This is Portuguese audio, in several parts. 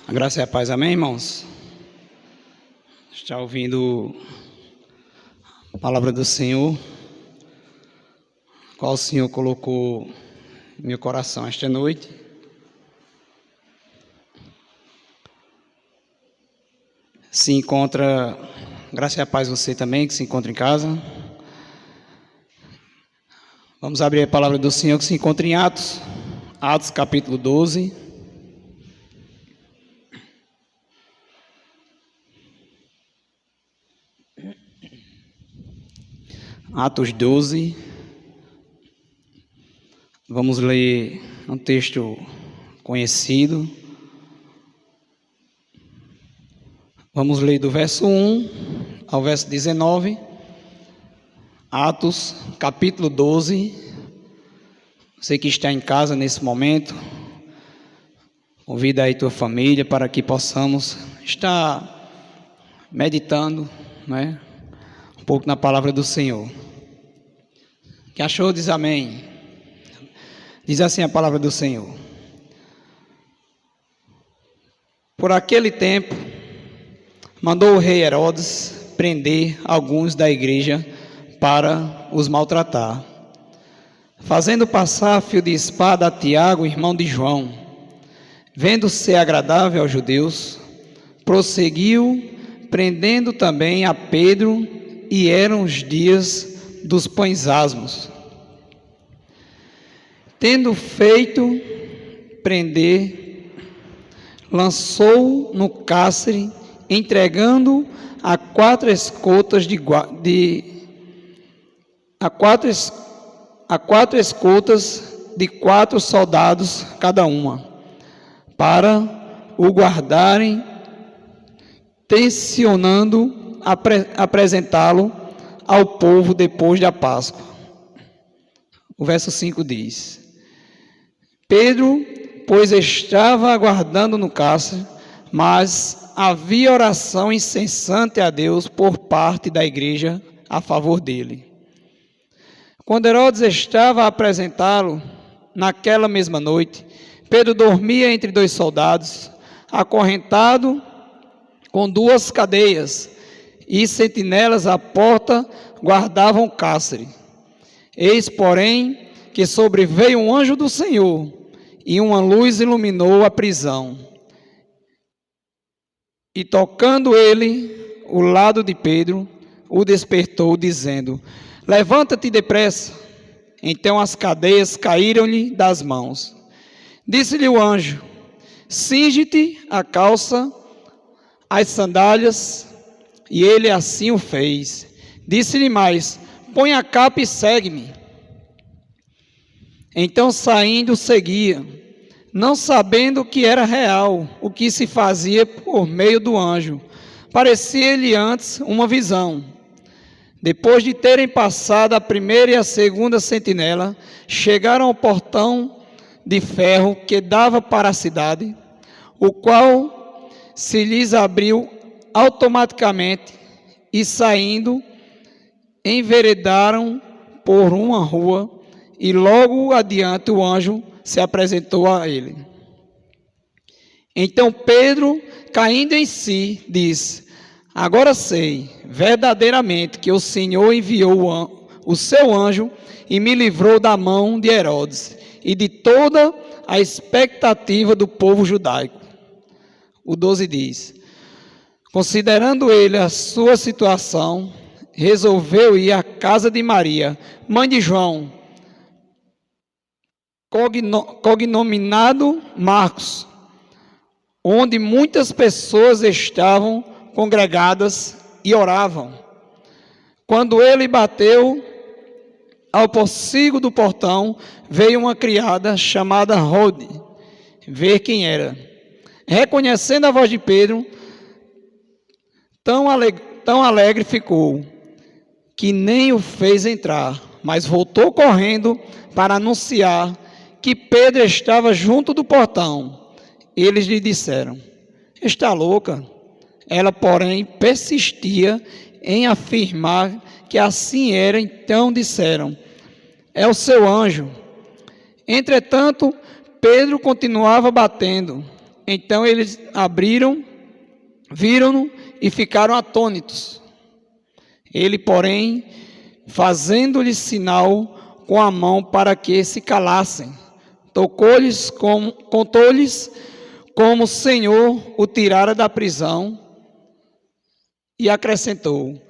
A graça e a paz, amém, irmãos? Está ouvindo a palavra do Senhor, qual o Senhor colocou em meu coração esta noite. Se encontra, graça e a paz você também, que se encontra em casa. Vamos abrir a palavra do Senhor que se encontra em Atos capítulo 12. Atos 12, vamos ler um texto conhecido. Vamos ler do verso 1 ao verso 19. Atos, capítulo 12. Você que está em casa nesse momento, convida aí tua família para que possamos estar meditando, né, um pouco na palavra do Senhor. Que achou, diz amém. Diz assim a palavra do Senhor. Por aquele tempo, mandou o rei Herodes prender alguns da igreja para os maltratar, fazendo passar fio de espada a Tiago, irmão de João. Vendo ser agradável aos judeus, prosseguiu, prendendo também a Pedro, e eram os dias dos pães asmos. Tendo feito prender, lançou no cárcere, entregando a quatro escoltas de quatro soldados cada uma, para o guardarem, tencionando apresentá-lo ao povo depois da Páscoa. O verso 5 diz: Pedro, pois estava aguardando no cárcere, mas havia oração incessante a Deus por parte da igreja a favor dele. Quando Herodes estava a apresentá-lo, naquela mesma noite, Pedro dormia entre dois soldados, acorrentado com duas cadeias, e sentinelas à porta guardavam o cárcere. Eis, porém, que sobreveio um anjo do Senhor, e uma luz iluminou a prisão. E tocando ele o lado de Pedro, o despertou, dizendo: Levanta-te depressa. Então as cadeias caíram-lhe das mãos. Disse-lhe o anjo: Cinge-te a calça, as sandálias. E ele assim o fez. Disse-lhe mais: Põe a capa e segue-me. Então saindo seguia, não sabendo que era real o que se fazia por meio do anjo. Parecia-lhe antes uma visão. Depois de terem passado a primeira e a segunda sentinela, chegaram ao portão de ferro que dava para a cidade, o qual se lhes abriu automaticamente, e saindo, enveredaram por uma rua, e logo adiante o anjo se apresentou a ele. Então Pedro, caindo em si, disse: Agora sei verdadeiramente que o Senhor enviou o seu anjo e me livrou da mão de Herodes e de toda a expectativa do povo judaico. O 12 diz: Considerando ele a sua situação, resolveu ir à casa de Maria, mãe de João, cognominado Marcos, onde muitas pessoas estavam congregadas e oravam. Quando ele bateu ao pórtico do portão, veio uma criada chamada Rode ver quem era. Reconhecendo a voz de Pedro, tão alegre ficou, que nem o fez entrar, mas voltou correndo para anunciar que Pedro estava junto do portão. Eles lhe disseram: Está louca? Ela, porém, persistia em afirmar que assim era. Então disseram: É o seu anjo. Entretanto, Pedro continuava batendo. Então eles abriram, viram-no e ficaram atônitos. Ele, porém, fazendo-lhes sinal com a mão para que se calassem, contou-lhes como o Senhor o tirara da prisão e acrescentou: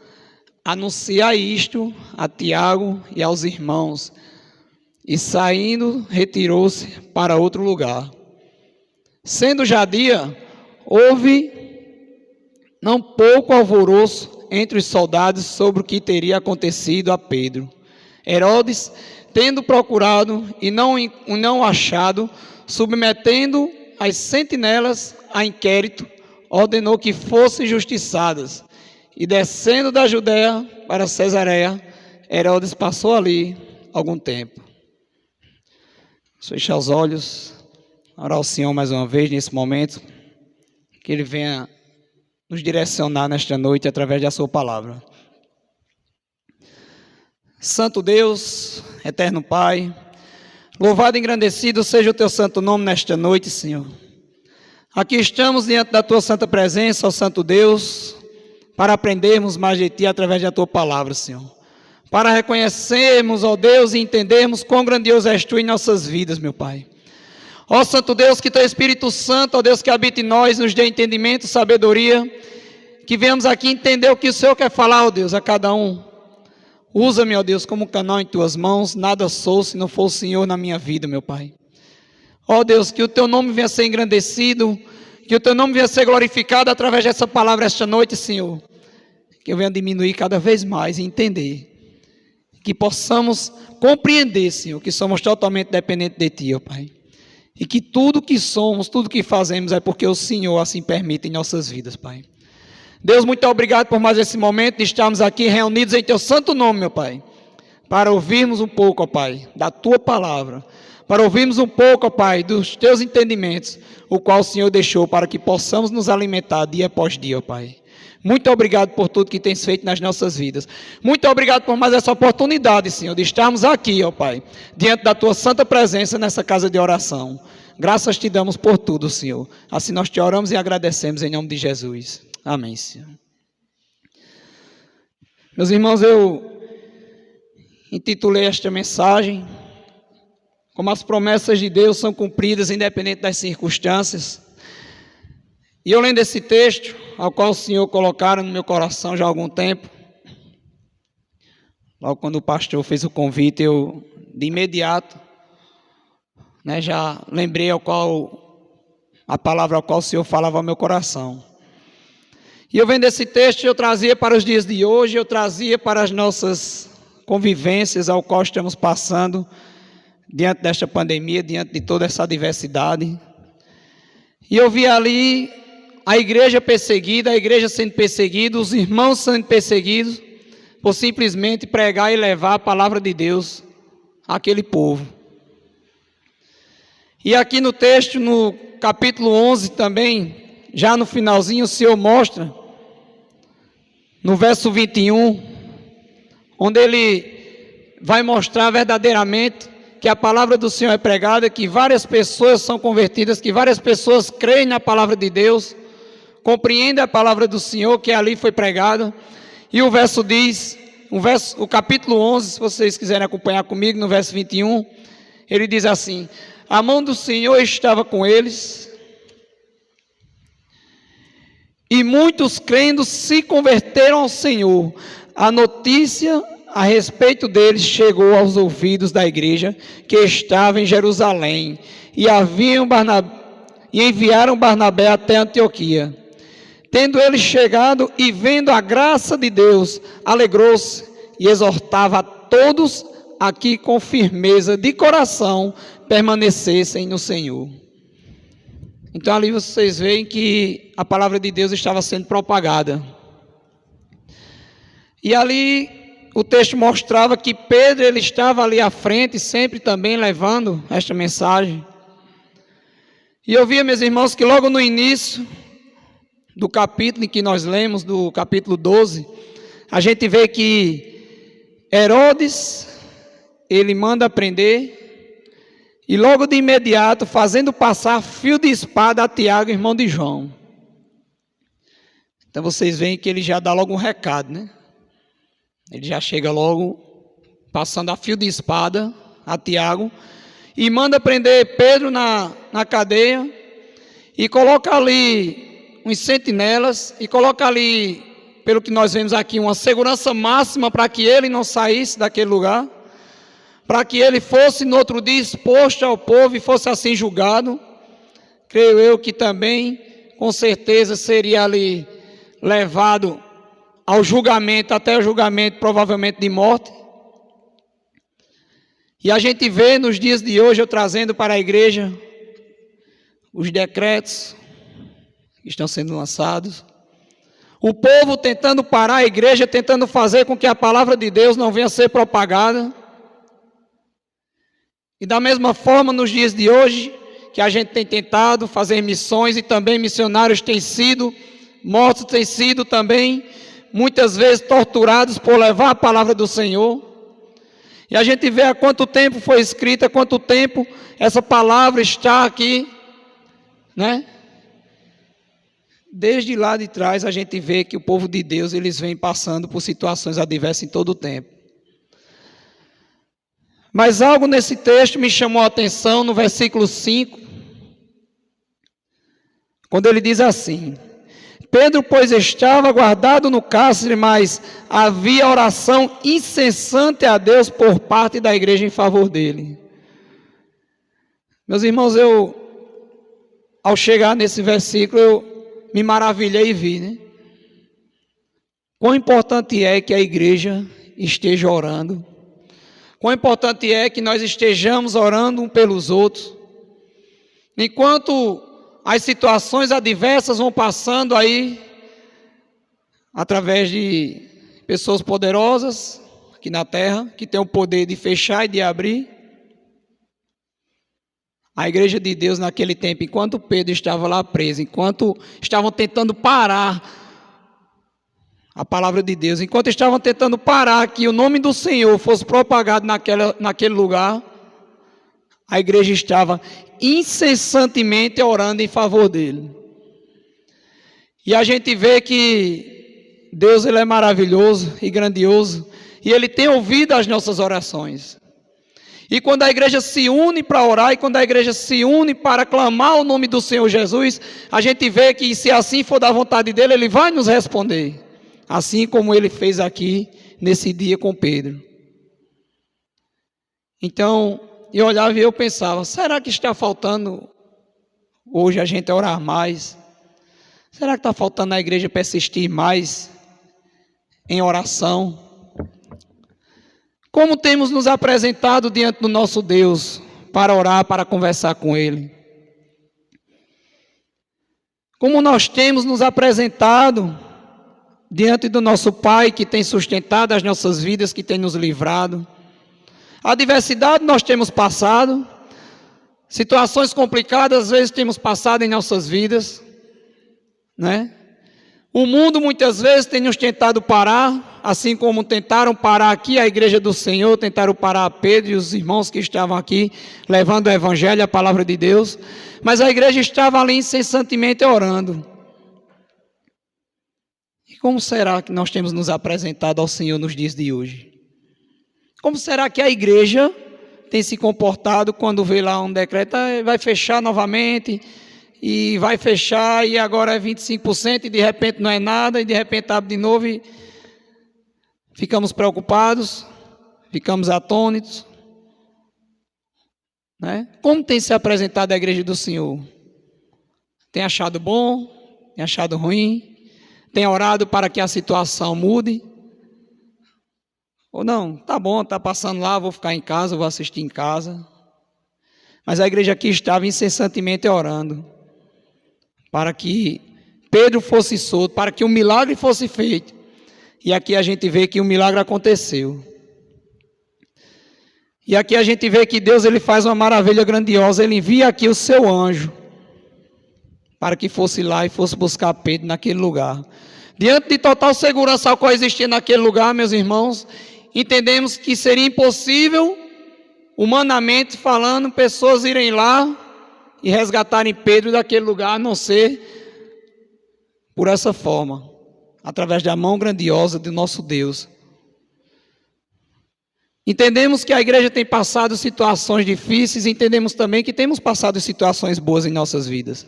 anunciai isto a Tiago e aos irmãos. E saindo, retirou-se para outro lugar. Sendo já dia, houve não pouco alvoroço entre os soldados sobre o que teria acontecido a Pedro. Herodes, tendo procurado e não achado, submetendo as sentinelas a inquérito, ordenou que fossem justiçadas. E descendo da Judéia para Cesareia, Herodes passou ali algum tempo. Fechar os olhos, orar ao Senhor mais uma vez nesse momento, que Ele venha nos direcionar nesta noite através da sua palavra. Santo Deus, eterno Pai, louvado e engrandecido seja o teu santo nome nesta noite, Senhor. Aqui estamos diante da tua santa presença, ó Santo Deus, para aprendermos mais de ti através da tua palavra, Senhor. Para reconhecermos, ó Deus, e entendermos quão grandioso és tu em nossas vidas, meu Pai. Ó Santo Deus, que teu Espírito Santo, ó Deus, que habita em nós, nos dê entendimento, sabedoria, que venhamos aqui entender o que o Senhor quer falar, ó Deus, a cada um. Usa-me, ó Deus, como canal em tuas mãos, nada sou se não for o Senhor na minha vida, meu Pai. Ó Deus, que o teu nome venha ser engrandecido, que o teu nome venha ser glorificado através dessa palavra esta noite, Senhor. Que eu venha diminuir cada vez mais e entender. Que possamos compreender, Senhor, que somos totalmente dependentes de Ti, ó Pai. E que tudo que somos, tudo que fazemos é porque o Senhor assim permite em nossas vidas, Pai. Deus, muito obrigado por mais esse momento de estarmos aqui reunidos em Teu santo nome, meu Pai. Para ouvirmos um pouco, ó Pai, da Tua palavra. Para ouvirmos um pouco, ó Pai, dos Teus entendimentos, o qual o Senhor deixou para que possamos nos alimentar dia após dia, ó Pai. Muito obrigado por tudo que tens feito nas nossas vidas. Muito obrigado por mais essa oportunidade, Senhor, de estarmos aqui, ó Pai, diante da Tua santa presença nessa casa de oração. Graças te damos por tudo, Senhor. Assim nós te oramos e agradecemos em nome de Jesus. Amém, Senhor. Meus irmãos, eu intitulei esta mensagem como as promessas de Deus são cumpridas independente das circunstâncias. E eu lendo esse texto, ao qual o Senhor colocaram no meu coração já há algum tempo, logo quando o pastor fez o convite, eu de imediato, já lembrei a palavra ao qual o Senhor falava ao meu coração. E eu vendo esse texto, eu trazia para os dias de hoje, eu trazia para as nossas convivências ao qual estamos passando, diante desta pandemia, diante de toda essa adversidade. E eu vi ali a igreja perseguida, a igreja sendo perseguida, os irmãos sendo perseguidos, por simplesmente pregar e levar a palavra de Deus àquele povo. E aqui no texto, no capítulo 11 também, já no finalzinho, o Senhor mostra, no verso 21, onde Ele vai mostrar verdadeiramente que a palavra do Senhor é pregada, que várias pessoas são convertidas, que várias pessoas creem na palavra de Deus, compreendem a palavra do Senhor que ali foi pregada. E o verso diz, o capítulo 11, se vocês quiserem acompanhar comigo, no verso 21, ele diz assim: a mão do Senhor estava com eles, e muitos crendo se converteram ao Senhor. A notícia a respeito deles chegou aos ouvidos da igreja que estava em Jerusalém, e enviaram Barnabé até Antioquia. Tendo ele chegado e vendo a graça de Deus, alegrou-se e exortava a todos a que com firmeza de coração permanecessem no Senhor. Então ali vocês veem que a palavra de Deus estava sendo propagada. E ali o texto mostrava que Pedro, ele estava ali à frente, sempre também levando esta mensagem. E eu via, meus irmãos, que logo no início do capítulo em que nós lemos, do capítulo 12, a gente vê que Herodes, ele manda prender, E logo de imediato, fazendo passar fio de espada a Tiago, irmão de João. Então vocês veem que ele já dá logo um recado, né? Ele já chega logo passando a fio de espada a Tiago e manda prender Pedro na cadeia e coloca ali uns sentinelas e coloca ali, pelo que nós vemos aqui, uma segurança máxima para que ele não saísse daquele lugar, para que ele fosse no outro dia exposto ao povo e fosse assim julgado. Creio eu que também, com certeza, seria ali levado ao julgamento, até o julgamento provavelmente de morte. E a gente vê nos dias de hoje, eu trazendo para a igreja os decretos que estão sendo lançados, o povo tentando parar a igreja, tentando fazer com que a palavra de Deus não venha a ser propagada. E da mesma forma, nos dias de hoje, que a gente tem tentado fazer missões e também missionários têm sido mortos, têm sido também muitas vezes torturados por levar a palavra do Senhor. E a gente vê há quanto tempo foi escrita, há quanto tempo essa palavra está aqui, né? Desde lá de trás a gente vê que o povo de Deus, eles vêm passando por situações adversas em todo o tempo. Mas algo nesse texto me chamou a atenção no versículo 5, quando ele diz assim: Pedro, pois, estava guardado no cárcere, mas havia oração incessante a Deus por parte da igreja em favor dele. Meus irmãos, ao chegar nesse versículo, eu me maravilhei e vi, né? Quão importante é que a igreja esteja orando. Quão importante é que nós estejamos orando um pelos outros. Enquanto as situações adversas vão passando aí, através de pessoas poderosas aqui na terra, que tem o poder de fechar e de abrir. A igreja de Deus naquele tempo, enquanto Pedro estava lá preso, enquanto estavam tentando parar a palavra de Deus, enquanto estavam tentando parar que o nome do Senhor fosse propagado naquele lugar, a igreja estava incessantemente orando em favor dele. E a gente vê que Deus, ele é maravilhoso e grandioso, e ele tem ouvido as nossas orações. E quando a igreja se une para orar, e quando a igreja se une para clamar o nome do Senhor Jesus, a gente vê que, se assim for da vontade dele, ele vai nos responder, assim como ele fez aqui nesse dia com Pedro. Então, eu olhava e eu pensava: será que está faltando hoje a gente orar mais? Será que está faltando a igreja persistir mais em oração? Como temos nos apresentado diante do nosso Deus para orar, para conversar com Ele? Como nós temos nos apresentado diante do nosso Pai, que tem sustentado as nossas vidas, que tem nos livrado? A adversidade nós temos passado, situações complicadas às vezes temos passado em nossas vidas, né? O mundo muitas vezes tem nos tentado parar, assim como tentaram parar aqui a igreja do Senhor, tentaram parar Pedro e os irmãos que estavam aqui, levando o evangelho, a palavra de Deus, mas a igreja estava ali incessantemente orando. E como será que nós temos nos apresentado ao Senhor nos dias de hoje? Como será que a igreja tem se comportado quando vê lá um decreto, vai fechar novamente, e vai fechar, e agora é 25%, e de repente não é nada, e de repente abre de novo, e ficamos preocupados, ficamos atônitos, né? Como tem se apresentado a igreja do Senhor? Tem achado bom? Tem achado ruim? Tem orado para que a situação mude? Ou não, tá bom, tá passando lá, vou ficar em casa, vou assistir em casa. Mas a igreja aqui estava incessantemente orando para que Pedro fosse solto, para que um milagre fosse feito. E aqui a gente vê que o milagre aconteceu. E aqui a gente vê que Deus, ele faz uma maravilha grandiosa. Ele envia aqui o seu anjo para que fosse lá e fosse buscar Pedro naquele lugar. Diante de total segurança ao qual existia naquele lugar, meus irmãos, entendemos que seria impossível humanamente falando, pessoas irem lá e resgatarem Pedro daquele lugar, a não ser por essa forma, através da mão grandiosa do nosso Deus. Entendemos que a igreja tem passado situações difíceis, entendemos também que temos passado situações boas em nossas vidas.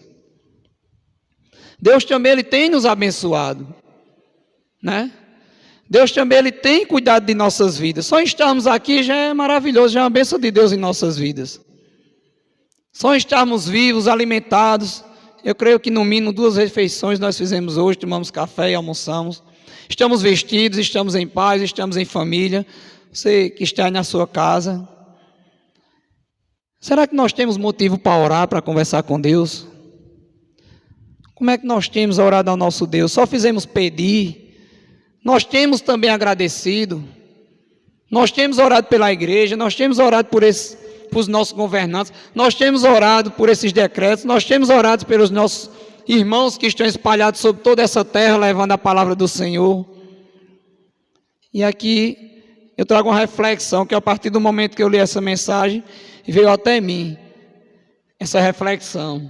Deus também Ele tem nos abençoado, né? Deus também Ele tem cuidado de nossas vidas. Só estarmos aqui já é maravilhoso, já é uma bênção de Deus em nossas vidas. Só estarmos vivos, alimentados. Eu creio que no mínimo 2 refeições nós fizemos hoje, tomamos café e almoçamos. Estamos vestidos, estamos em paz, estamos em família. Você que está aí na sua casa. Será que nós temos motivo para orar, para conversar com Deus? Como é que nós temos orado ao nosso Deus? Só fizemos pedir. Nós temos também agradecido. Nós temos orado pela igreja. Nós temos orado por os nossos governantes. Nós temos orado por esses decretos. Nós temos orado pelos nossos irmãos que estão espalhados sobre toda essa terra, levando a palavra do Senhor. E aqui eu trago uma reflexão que a partir do momento que eu li essa mensagem, veio até mim essa reflexão.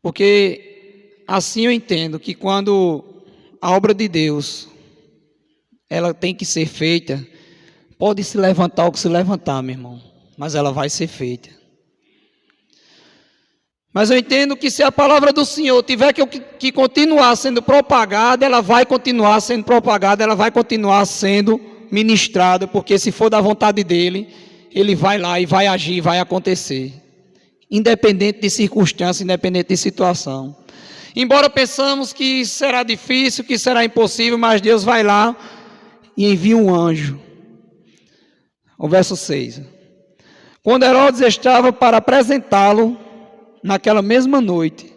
Porque assim eu entendo que quando a obra de Deus, ela tem que ser feita, pode se levantar o que se levantar, meu irmão, mas ela vai ser feita. Mas eu entendo que se a palavra do Senhor tiver que continuar sendo propagada, ela vai continuar sendo propagada, ela vai continuar sendo ministrada, porque se for da vontade dEle, Ele vai lá e vai agir, vai acontecer. Independente de circunstância, independente de situação. Embora pensamos que será difícil, que será impossível, mas Deus vai lá e envia um anjo. O verso 6. Quando Herodes estava para apresentá-lo, naquela mesma noite,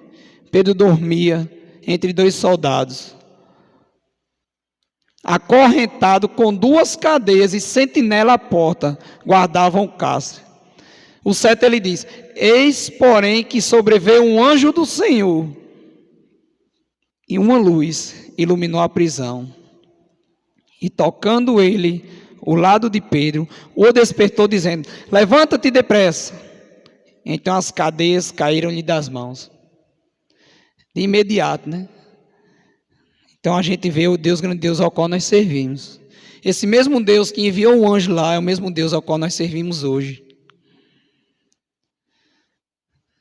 Pedro dormia entre 2 soldados, acorrentado com 2 cadeias e sentinela à porta, guardavam o cárcere. O 7 ele diz: eis, porém, que sobreveio um anjo do Senhor, e uma luz iluminou a prisão. E tocando ele o lado de Pedro, o despertou, dizendo: levanta-te depressa. Então as cadeias caíram-lhe das mãos. De imediato, né? Então a gente vê o Deus grandioso ao qual nós servimos. Esse mesmo Deus que enviou o anjo lá é o mesmo Deus ao qual nós servimos hoje.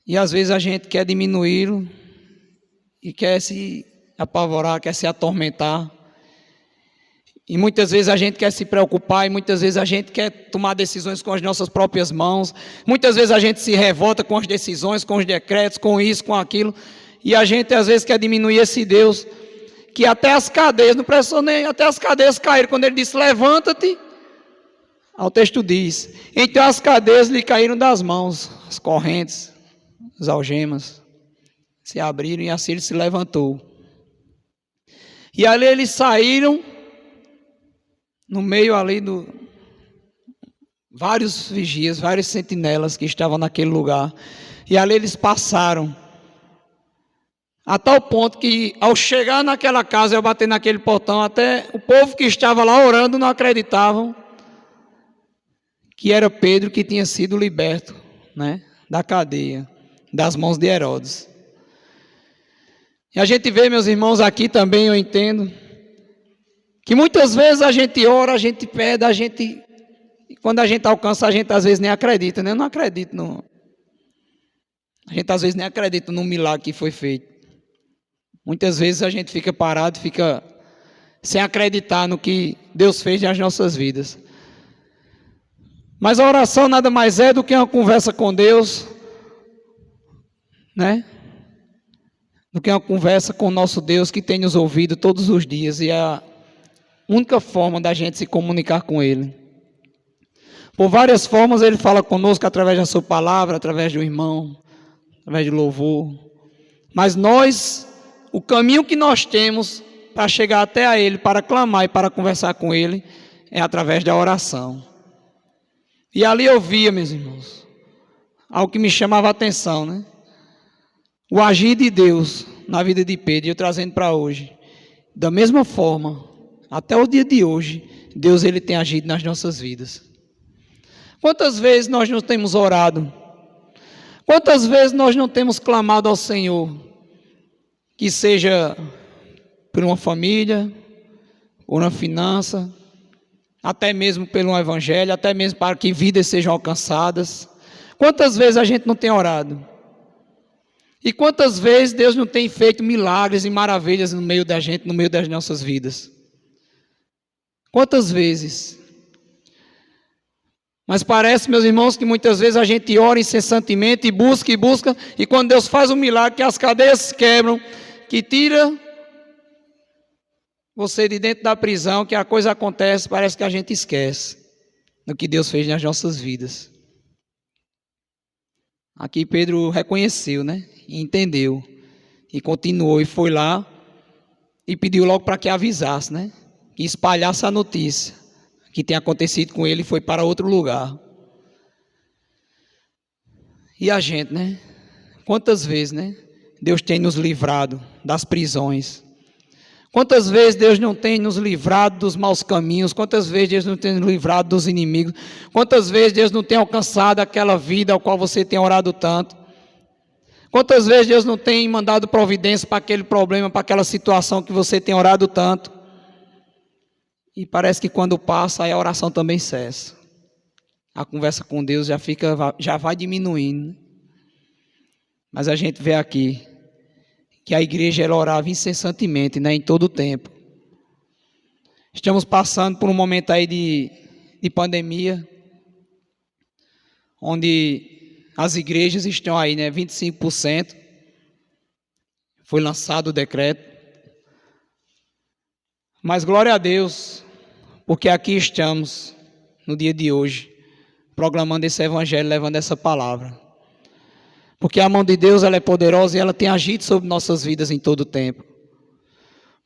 E às vezes a gente quer diminuí-lo e quer se apavorar, quer se atormentar. E muitas vezes a gente quer se preocupar, e muitas vezes a gente quer tomar decisões com as nossas próprias mãos. Muitas vezes a gente se revolta com as decisões, com os decretos, com isso, com aquilo. E a gente às vezes quer diminuir esse Deus, que até as cadeias, não precisou nem, até as cadeias caíram. Quando ele disse, levanta-te, o texto diz, então as cadeias lhe caíram das mãos, as correntes, as algemas, se abriram e assim ele se levantou. E ali eles saíram, no meio ali do vários vigias, várias sentinelas que estavam naquele lugar. E ali eles passaram. A tal ponto que ao chegar naquela casa, eu bater naquele portão, até o povo que estava lá orando não acreditavam que era Pedro que tinha sido liberto, né, da cadeia, das mãos de Herodes. E a gente vê, meus irmãos, aqui também eu entendo que muitas vezes a gente ora, a gente pede, e quando a gente alcança, a gente às vezes nem acredita, né? Eu não acredito a gente às vezes nem acredita no milagre que foi feito. Muitas vezes a gente fica parado, fica sem acreditar no que Deus fez nas nossas vidas. Mas a oração nada mais é do que uma conversa com Deus, né? Do que uma conversa com o nosso Deus que tem nos ouvido todos os dias, e a única forma da gente se comunicar com Ele. Por várias formas Ele fala conosco, através da sua palavra, através do irmão, através do louvor. Mas o caminho que nós temos para chegar até a Ele, para clamar e para conversar com Ele, é através da oração. E ali eu via, meus irmãos, algo que me chamava a atenção, né? O agir de Deus na vida de Pedro, e eu trazendo para hoje. Da mesma forma, até o dia de hoje, Deus ele tem agido nas nossas vidas. Quantas vezes nós não temos orado? Quantas vezes nós não temos clamado ao Senhor? Que seja por uma família, por uma finança, até mesmo pelo evangelho, até mesmo para que vidas sejam alcançadas. Quantas vezes a gente não tem orado? E quantas vezes Deus não tem feito milagres e maravilhas no meio da gente, no meio das nossas vidas? Quantas vezes? Mas parece, meus irmãos, que muitas vezes a gente ora incessantemente e busca, e quando Deus faz um milagre, que as cadeias se quebram, que tira você de dentro da prisão, que a coisa acontece, parece que a gente esquece do que Deus fez nas nossas vidas. Aqui Pedro reconheceu, né? E entendeu. E continuou e foi lá e pediu logo para que avisasse, né? Que espalhasse a notícia que tinha acontecido com ele e foi para outro lugar. E a gente, né? Quantas vezes, né? Deus tem nos livrado das prisões. Quantas vezes Deus não tem nos livrado dos maus caminhos? Quantas vezes Deus não tem nos livrado dos inimigos? Quantas vezes Deus não tem alcançado aquela vida ao qual você tem orado tanto? Quantas vezes Deus não tem mandado providência para aquele problema, para aquela situação que você tem orado tanto? E parece que quando passa, aí a oração também cessa. A conversa com Deus já vai diminuindo. Mas a gente vê aqui que a igreja ela orava incessantemente, né, em todo o tempo. Estamos passando por um momento aí de pandemia, onde as igrejas estão aí, né, 25%. Foi lançado o decreto. Mas glória a Deus, porque aqui estamos, no dia de hoje, proclamando esse evangelho, levando essa palavra. Porque a mão de Deus ela é poderosa e ela tem agido sobre nossas vidas em todo o tempo.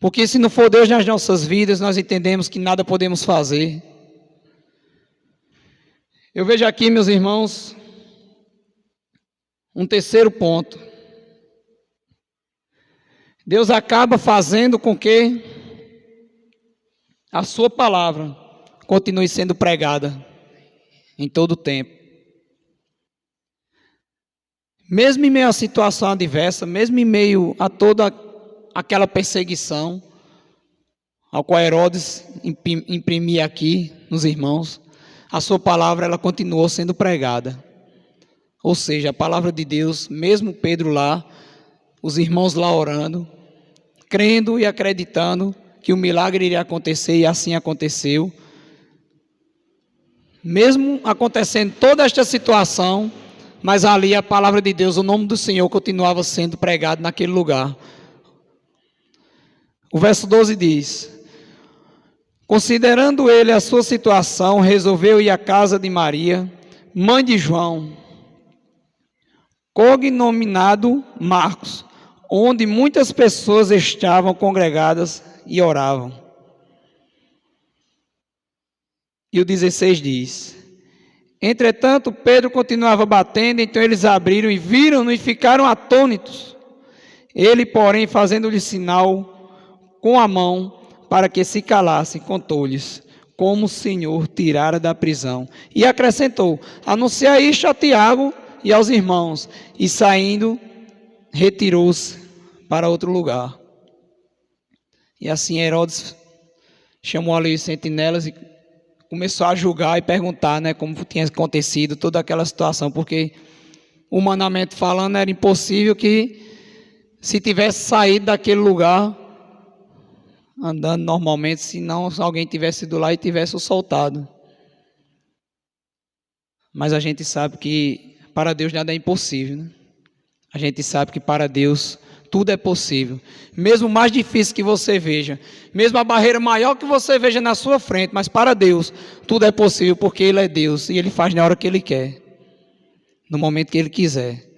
Porque se não for Deus nas nossas vidas, nós entendemos que nada podemos fazer. Eu vejo aqui, meus irmãos, um terceiro ponto. Deus acaba fazendo com que a sua palavra continue sendo pregada em todo o tempo. Mesmo em meio à situação adversa, mesmo em meio a toda aquela perseguição, ao qual Herodes imprimia aqui nos irmãos, a sua palavra ela continuou sendo pregada. Ou seja, a palavra de Deus, mesmo Pedro lá, os irmãos lá orando, crendo e acreditando que o milagre iria acontecer, e assim aconteceu. Mesmo acontecendo toda esta situação, mas ali a palavra de Deus, o nome do Senhor continuava sendo pregado naquele lugar. O verso 12 diz: considerando ele a sua situação, resolveu ir à casa de Maria, mãe de João, cognominado Marcos, onde muitas pessoas estavam congregadas e oravam. E o 16 diz: entretanto, Pedro continuava batendo, então eles abriram e viram-no e ficaram atônitos. Ele, porém, fazendo-lhe sinal com a mão para que se calassem, contou-lhes como o Senhor tirara da prisão. E acrescentou: anunciai isto a Tiago e aos irmãos. E saindo, retirou-se para outro lugar. E assim Herodes chamou ali os sentinelas e começou a julgar e perguntar, né, como tinha acontecido toda aquela situação, porque humanamente falando era impossível que se tivesse saído daquele lugar andando normalmente, se não alguém tivesse ido lá e tivesse o soltado. Mas a gente sabe que para Deus nada é impossível, né? A gente sabe que para Deus tudo é possível. Mesmo o mais difícil que você veja, mesmo a barreira maior que você veja na sua frente, mas para Deus tudo é possível, porque Ele é Deus e Ele faz na hora que Ele quer, no momento que Ele quiser.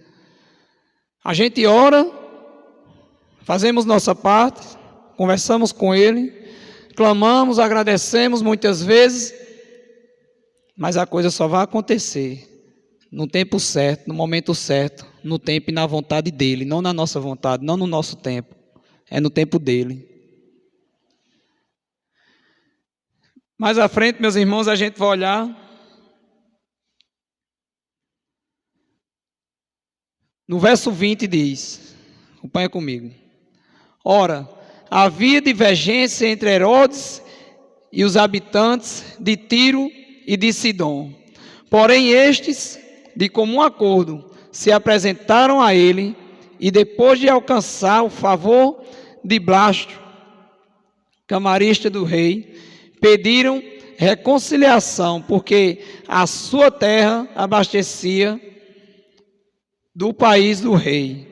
A gente ora, fazemos nossa parte, conversamos com Ele, clamamos, agradecemos muitas vezes, mas a coisa só vai acontecer no tempo certo, no momento certo, no tempo e na vontade dEle, não na nossa vontade, não no nosso tempo, é no tempo dEle. Mais à frente, meus irmãos, a gente vai olhar no verso 20 diz, acompanha comigo. Ora, havia divergência entre Herodes e os habitantes de Tiro e de Sidom. Porém, estes, de comum acordo, se apresentaram a ele e depois de alcançar o favor de Blasto, camarista do rei, pediram reconciliação, porque a sua terra abastecia do país do rei.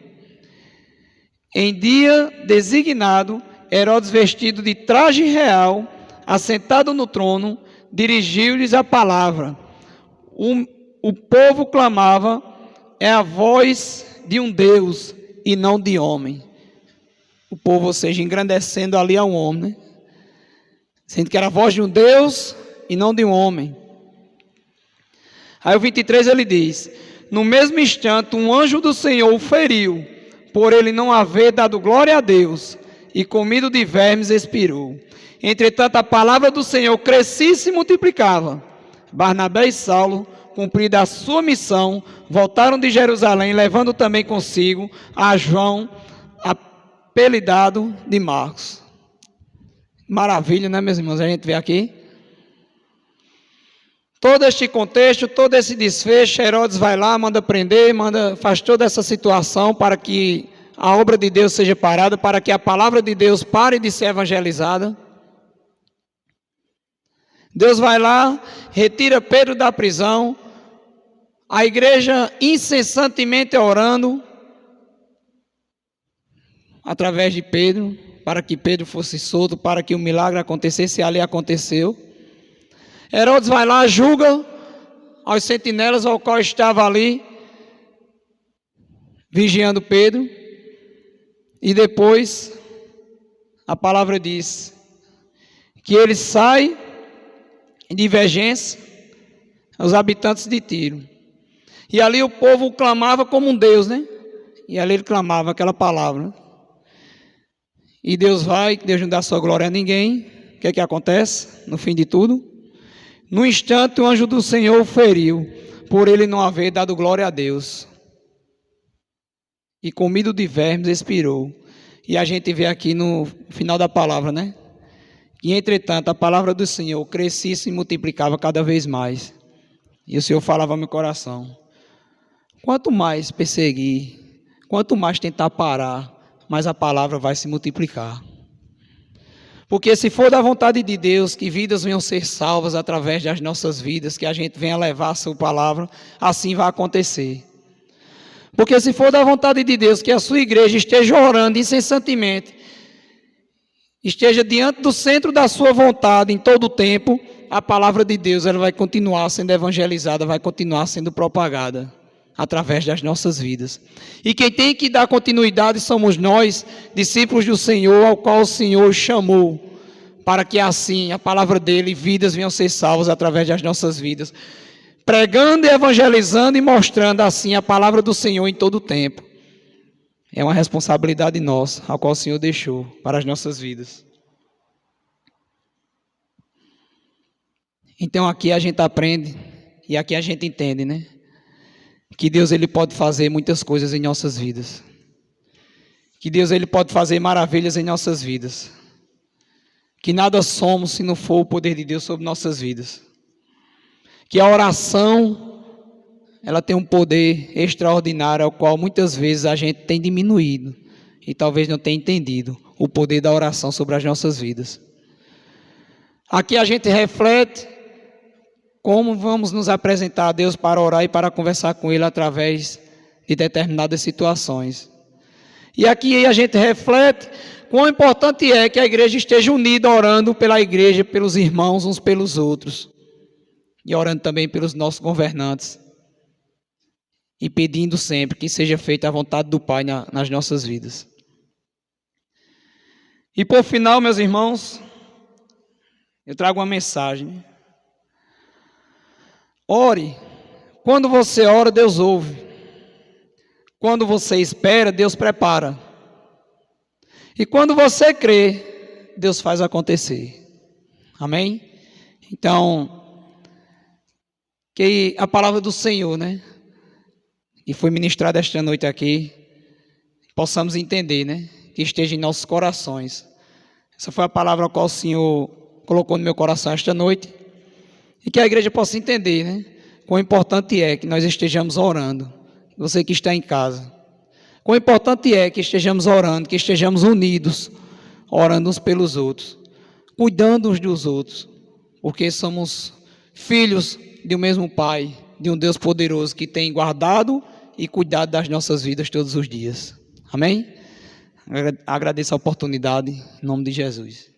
Em dia designado, Herodes, vestido de traje real, assentado no trono, dirigiu-lhes a palavra. O povo clamava, é a voz de um Deus e não de homem. O povo, ou seja, engrandecendo ali ao homem, né? Sendo que era a voz de um Deus e não de um homem. Aí o 23 ele diz: no mesmo instante, um anjo do Senhor o feriu, por ele não haver dado glória a Deus, e comido de vermes expirou. Entretanto, a palavra do Senhor crescia e se multiplicava. Barnabé e Saulo, cumprida a sua missão, voltaram de Jerusalém, levando também consigo a João, apelidado de Marcos. Maravilha, né, meus irmãos? A gente vê aqui todo este contexto, todo esse desfecho. Herodes vai lá, manda prender, faz toda essa situação para que a obra de Deus seja parada, para que a palavra de Deus pare de ser evangelizada. Deus vai lá, retira Pedro da prisão, a igreja incessantemente orando através de Pedro, para que Pedro fosse solto, para que o milagre acontecesse, e ali aconteceu. Herodes vai lá, julga aos sentinelas ao qual estava ali, vigiando Pedro, e depois a palavra diz que ele sai em divergência aos habitantes de Tiro. E ali o povo clamava como um Deus, né? E ali ele clamava aquela palavra, né? E Deus vai, Deus não dá sua glória a ninguém. O que é que acontece no fim de tudo? No instante o anjo do Senhor o feriu, por ele não haver dado glória a Deus, e comido de vermes expirou. E a gente vê aqui no final da palavra, né? E entretanto a palavra do Senhor crescia e se multiplicava cada vez mais. E o Senhor falava ao meu coração: quanto mais perseguir, quanto mais tentar parar, mais a palavra vai se multiplicar. Porque se for da vontade de Deus que vidas venham ser salvas através das nossas vidas, que a gente venha levar a sua palavra, assim vai acontecer. Porque se for da vontade de Deus que a sua igreja esteja orando incessantemente, esteja diante do centro da sua vontade em todo o tempo, a palavra de Deus ela vai continuar sendo evangelizada, vai continuar sendo propagada através das nossas vidas. E quem tem que dar continuidade somos nós, discípulos do Senhor, ao qual o Senhor chamou, para que assim a palavra dele, vidas venham ser salvas através das nossas vidas, pregando e evangelizando e mostrando assim a palavra do Senhor em todo o tempo. É uma responsabilidade nossa, a qual o Senhor deixou para as nossas vidas. Então aqui a gente aprende e aqui a gente entende, né? Que Deus ele pode fazer muitas coisas em nossas vidas. Que Deus ele pode fazer maravilhas em nossas vidas. Que nada somos se não for o poder de Deus sobre nossas vidas. Que a oração ela tem um poder extraordinário ao qual muitas vezes a gente tem diminuído e talvez não tenha entendido o poder da oração sobre as nossas vidas. Aqui a gente reflete como vamos nos apresentar a Deus para orar e para conversar com Ele através de determinadas situações. E aqui a gente reflete quão importante é que a igreja esteja unida orando pela igreja, pelos irmãos uns pelos outros. E orando também pelos nossos governantes. E pedindo sempre que seja feita a vontade do Pai nas nossas vidas. E por final, meus irmãos, eu trago uma mensagem. Ore. Quando você ora, Deus ouve. Quando você espera, Deus prepara. E quando você crê, Deus faz acontecer. Amém? Então, que a palavra do Senhor, né, que foi ministrada esta noite aqui, possamos entender, né, que esteja em nossos corações. Essa foi a palavra a qual o Senhor colocou no meu coração esta noite, e que a igreja possa entender, né, quão importante é que nós estejamos orando, você que está em casa, quão importante é que estejamos orando, que estejamos unidos, orando uns pelos outros, cuidando uns dos outros, porque somos filhos de um mesmo Pai, de um Deus poderoso que tem guardado e cuidado das nossas vidas todos os dias. Amém? Agradeço a oportunidade, em nome de Jesus.